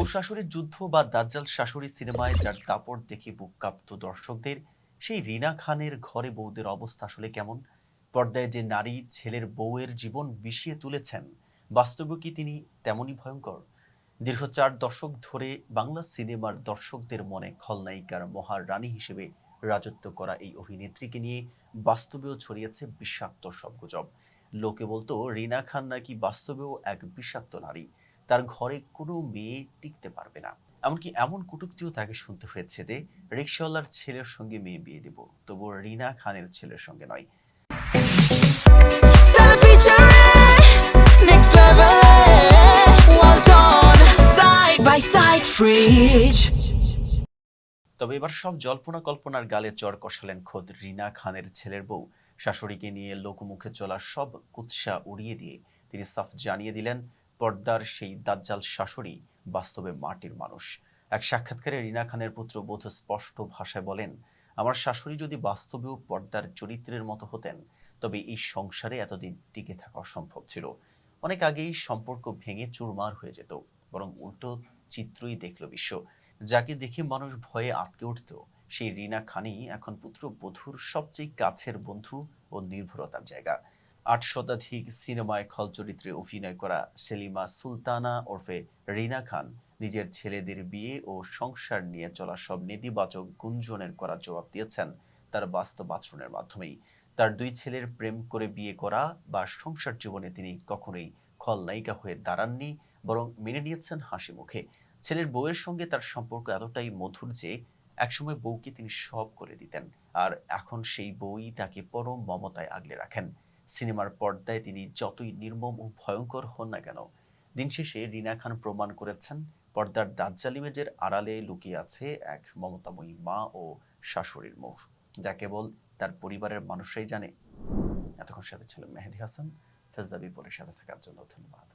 বউ শাশুড়ির যুদ্ধ বা দাজ্জাল শাশুড়ি সিনেমায় যার দাপট দেখে বুক কাঁপত দর্শকদের, সেই রিনা খানের ঘরে বউদের অবস্থা আসলে কেমন? পর্দায় যে নারী ছেলের বউয়ের জীবন বিষিয়ে তুলেছেন, বাস্তবে কি তিনি তেমনই ভয়ঙ্কর? দীর্ঘ 4 দশক ধরে বাংলা সিনেমার দর্শকদের মনে খলনায়িকার মহারানী হিসেবে রাজত্ব করা এই অভিনেত্রীকে নিয়ে বাস্তবেও ছড়িয়েছে বিষাক্ত সব গুজব। লোকে বলতো রিনা খান নাকি বাস্তবেও এক বিষাক্ত নারী, তার ঘরে কোনো মেয়ে টিকতে পারবে না। এমনকি এমন কটূক্তিও তাকে শুনতে হয়েছে যে রিকশাওয়ালার ছেলের সঙ্গে মেয়ে বিয়ে দেব, তবুও রিনা খানের ছেলের সঙ্গে নয়। Stella featuring next level. Well done, side by side, fridge. তবে এবার সব জল্পনা কল্পনার গালে চড় কষালেন খোদ রিনা খানের ছেলের বউ। শাশুড়িকে নিয়ে লোকমুখে চলা সব কুৎসা উড়িয়ে দিয়ে তিনি সাফ জানিয়ে দিলেন, পর্দার সেই দাজ্জাল শাশুড়ি বাস্তবে মাটির মানুষ। এক সাক্ষাৎকারে রিনা খানের পুত্রবধূ স্পষ্ট ভাষায় বলেন, আমার শাশুড়ি যদি বাস্তবেও পর্দার চরিত্রের মতো হতেন, তবে এই সংসারে এতদিন টিকে থাকা অসম্ভব ছিল। অনেক আগেই সম্পর্ক ভেঙে চুরমার হয়ে যেত, বরং উল্টো চিত্রই দেখল বিশ্ব। যাকে দেখে মানুষ ভয়ে আঁতকে উঠত, সেই রিনা খানই এখন পুত্রবধূর সবচেয়ে কাছের বন্ধু ও নির্ভরতার জায়গা। ৮ শতাধিক সিনেমায় খল চরিত্রে অভিনয় করা সেলিমা সুলতানা ওরফে রিনা খান নিজের ছেলেদের বিয়ে ও সংসার নিয়ে চলা সব নেতিবাচক গুঞ্জনের করা জবাব দিয়েছেন তার বাস্তব আচরণের মাধ্যমেই। তার 2 ছেলের প্রেম করে বিয়ে করা বা সংসার জীবনে তিনি কখনোই খলনায়িকা হয়ে দাঁড়াননি, বরং মেনে নিয়েছেন হাসি মুখে। ছেলের বউয়ের সঙ্গে তার সম্পর্ক এতটাই মধুর যে একসময় বউকে তিনি সব করে দিতেন, আর এখন সেই বউই তাকে পরম মমতায় আগলে রাখেন। সিনেমার পর্দায় তিনি যতই নির্মম ও ভয়ঙ্কর হন না কেন, দিন শেষে রিনা খান প্রমাণ করেছেন পর্দার দাজ্জাল ইমেজের আড়ালে লুকিয়ে আছে এক মমতাময়ী মা ও শাশুড়ির মুখ, যা কেবল তার পরিবারের মানুষরাই জানে। এতক্ষণ সাথে ছিল মেহেদী হাসান। ফেজদা বিপনের সাথে থাকার জন্য ধন্যবাদ।